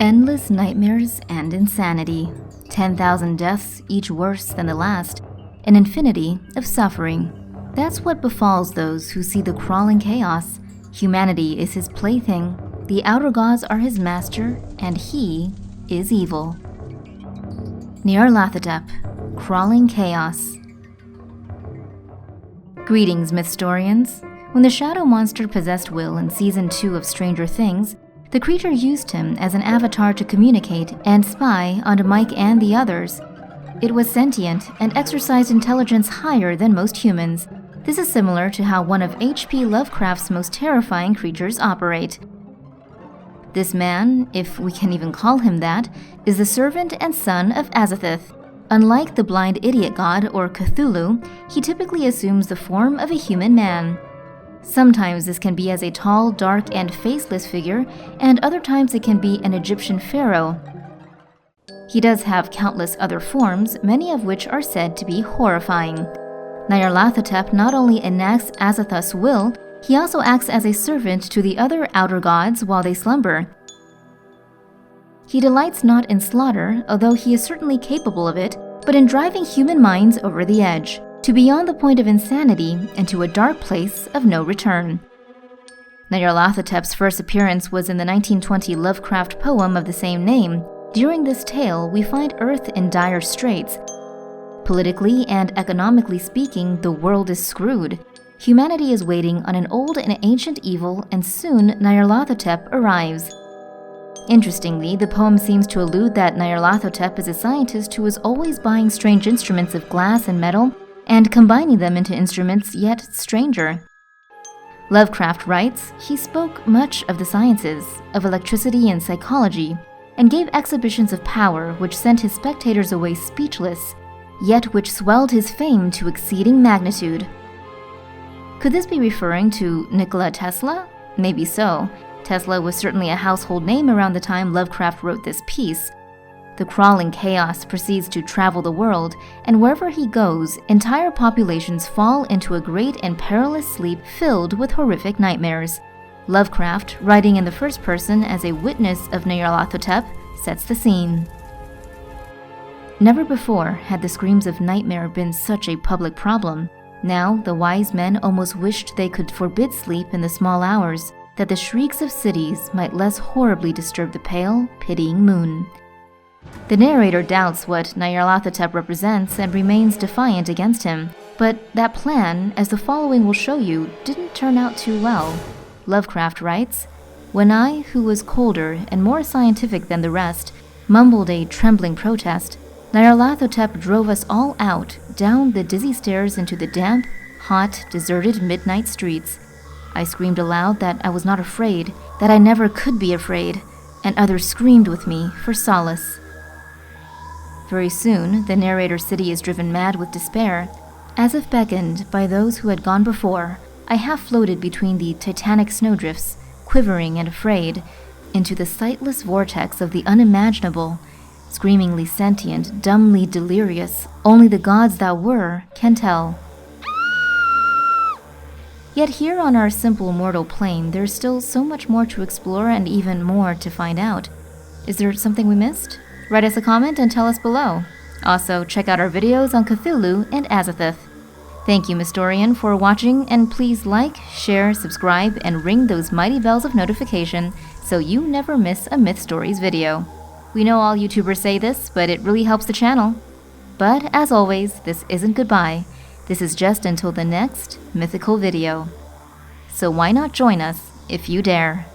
Endless nightmares and insanity. 10,000 deaths, each worse than the last. An infinity of suffering. That's what befalls those who see the crawling chaos. Humanity is his plaything. The outer gods are his master, and he is evil. Nyarlathotep, Crawling Chaos. Greetings, Mythstorians. When the shadow monster possessed Will in Season 2 of Stranger Things, the creature used him as an avatar to communicate and spy on Mike and the others. It was sentient and exercised intelligence higher than most humans. This is similar to how one of HP Lovecraft's most terrifying creatures operate. This man, if we can even call him that, is the servant and son of Azathoth. Unlike the blind idiot god or Cthulhu, he typically assumes the form of a human man. Sometimes this can be as a tall, dark, and faceless figure, and other times it can be an Egyptian pharaoh. He does have countless other forms, many of which are said to be horrifying. Nyarlathotep not only enacts Azathoth's will, he also acts as a servant to the other outer gods while they slumber. He delights not in slaughter, although he is certainly capable of it, but in driving human minds over the edge, to beyond the point of insanity and to a dark place of no return. Nyarlathotep's first appearance was in the 1920 Lovecraft poem of the same name. During this tale, we find Earth in dire straits. Politically and economically speaking, the world is screwed. Humanity is waiting on an old and ancient evil, and soon Nyarlathotep arrives. Interestingly, the poem seems to allude that Nyarlathotep is a scientist who is always buying strange instruments of glass and metal and combining them into instruments yet stranger. Lovecraft writes, he spoke much of the sciences, of electricity and psychology, and gave exhibitions of power which sent his spectators away speechless, yet which swelled his fame to exceeding magnitude. Could this be referring to Nikola Tesla? Maybe so. Tesla was certainly a household name around the time Lovecraft wrote this piece. The crawling chaos proceeds to travel the world, and wherever he goes, entire populations fall into a great and perilous sleep filled with horrific nightmares. Lovecraft, writing in the first person as a witness of Nyarlathotep, sets the scene. Never before had the screams of nightmare been such a public problem. Now, the wise men almost wished they could forbid sleep in the small hours, that the shrieks of cities might less horribly disturb the pale, pitying moon. The narrator doubts what Nyarlathotep represents and remains defiant against him, but that plan, as the following will show you, didn't turn out too well. Lovecraft writes, "When I, who was colder and more scientific than the rest, mumbled a trembling protest, Nyarlathotep drove us all out, down the dizzy stairs into the damp, hot, deserted midnight streets. I screamed aloud that I was not afraid, that I never could be afraid, and others screamed with me for solace." Very soon, the narrator's city is driven mad with despair. As if beckoned by those who had gone before, I half floated between the titanic snowdrifts, quivering and afraid, into the sightless vortex of the unimaginable, screamingly sentient, dumbly delirious, only the gods that were can tell. Yet here on our simple mortal plane, there's still so much more to explore and even more to find out. Is there something we missed? Write us a comment and tell us below. Also, check out our videos on Cthulhu and Azathoth. Thank you, Mythstorian, for watching, and please like, share, subscribe, and ring those mighty bells of notification so you never miss a Myth Stories video. We know all YouTubers say this, but it really helps the channel. But as always, this isn't goodbye. This is just until the next mythical video. So why not join us if you dare?